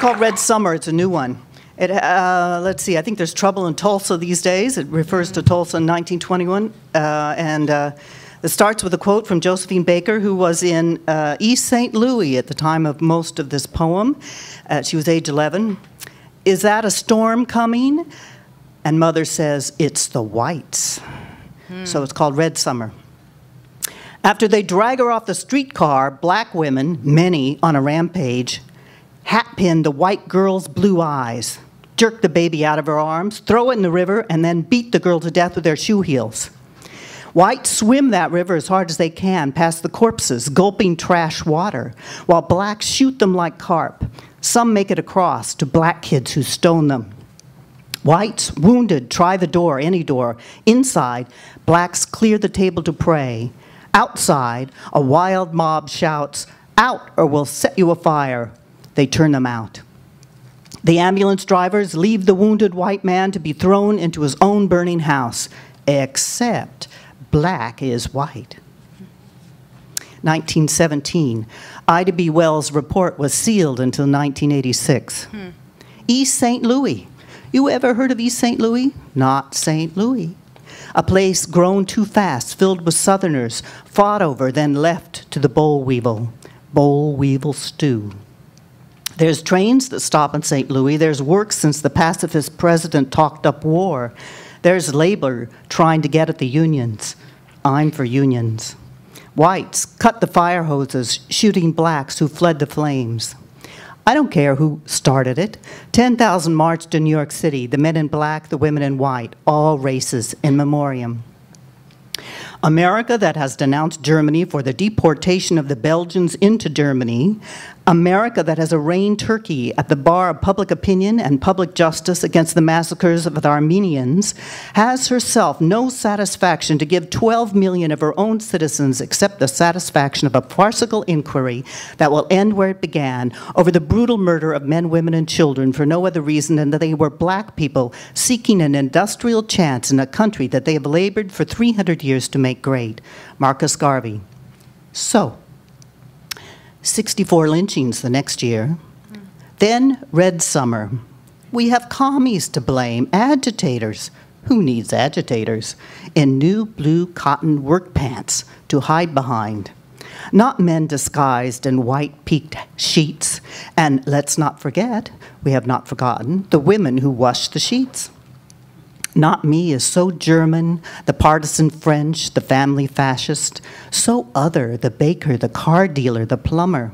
called Red Summer. It's a new one. Let's see, I think there's trouble in Tulsa these days. It refers to Tulsa in 1921. It starts with a quote from Josephine Baker, who was in East St. Louis at the time of most of this poem. She was age 11. "Is that a storm coming?" And Mother says, "It's the whites." So it's called Red Summer. After they drag her off the streetcar, black women, many on a rampage, hat-pin the white girl's blue eyes, jerk the baby out of her arms, throw it in the river, and then beat the girl to death with their shoe heels. Whites swim that river as hard as they can past the corpses, gulping trash water, while blacks shoot them like carp. Some make it across to black kids who stone them. Whites, wounded, try the door, any door. Inside, blacks clear the table to pray. Outside, a wild mob shouts, "Out or we'll set you afire." They turn them out. The ambulance drivers leave the wounded white man to be thrown into his own burning house, except black is white. 1917, Ida B. Wells' report was sealed until 1986. East St. Louis. You ever heard of East St. Louis? Not St. Louis. A place grown too fast, filled with Southerners, fought over, then left to the boll weevil stew. There's trains that stop in St. Louis. There's work since the pacifist president talked up war. There's labor trying to get at the unions. I'm for unions. Whites cut the fire hoses, shooting blacks who fled the flames. I don't care who started it. 10,000 marched in New York City, the men in black, the women in white, all races in memoriam. America that has denounced Germany for the deportation of the Belgians into Germany, America that has arraigned Turkey at the bar of public opinion and public justice against the massacres of the Armenians, has herself no satisfaction to give 12 million of her own citizens except the satisfaction of a farcical inquiry that will end where it began, over the brutal murder of men, women, and children for no other reason than that they were black people seeking an industrial chance in a country that they have labored for 300 years to make great. Marcus Garvey. So, 64 lynchings the next year. Then Red Summer. We have commies to blame, agitators. Who needs agitators? In new blue cotton work pants to hide behind. Not men disguised in white peaked sheets. And let's not forget, we have not forgotten, the women who washed the sheets. Not me is so German, the partisan French, the family fascist, so other, the baker, the car dealer, the plumber.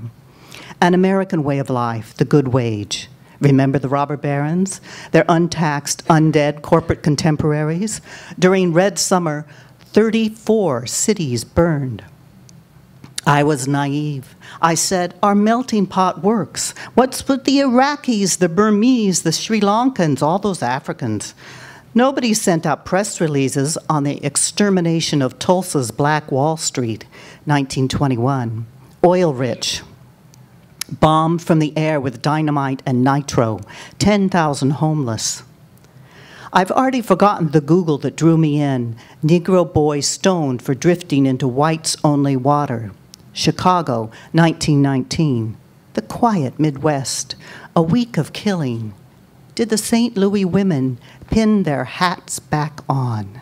An American way of life, the good wage. Remember the robber barons, their untaxed, undead corporate contemporaries? During Red Summer, 34 cities burned. I was naive. I said, our melting pot works. What's with the Iraqis, the Burmese, the Sri Lankans, all those Africans? Nobody sent out press releases on the extermination of Tulsa's Black Wall Street, 1921. Oil-rich, bombed from the air with dynamite and nitro, 10,000 homeless. I've already forgotten the Google that drew me in, Negro boy stoned for drifting into whites-only water. Chicago, 1919. The quiet Midwest, a week of killing. Did the St. Louis women pin their hats back on?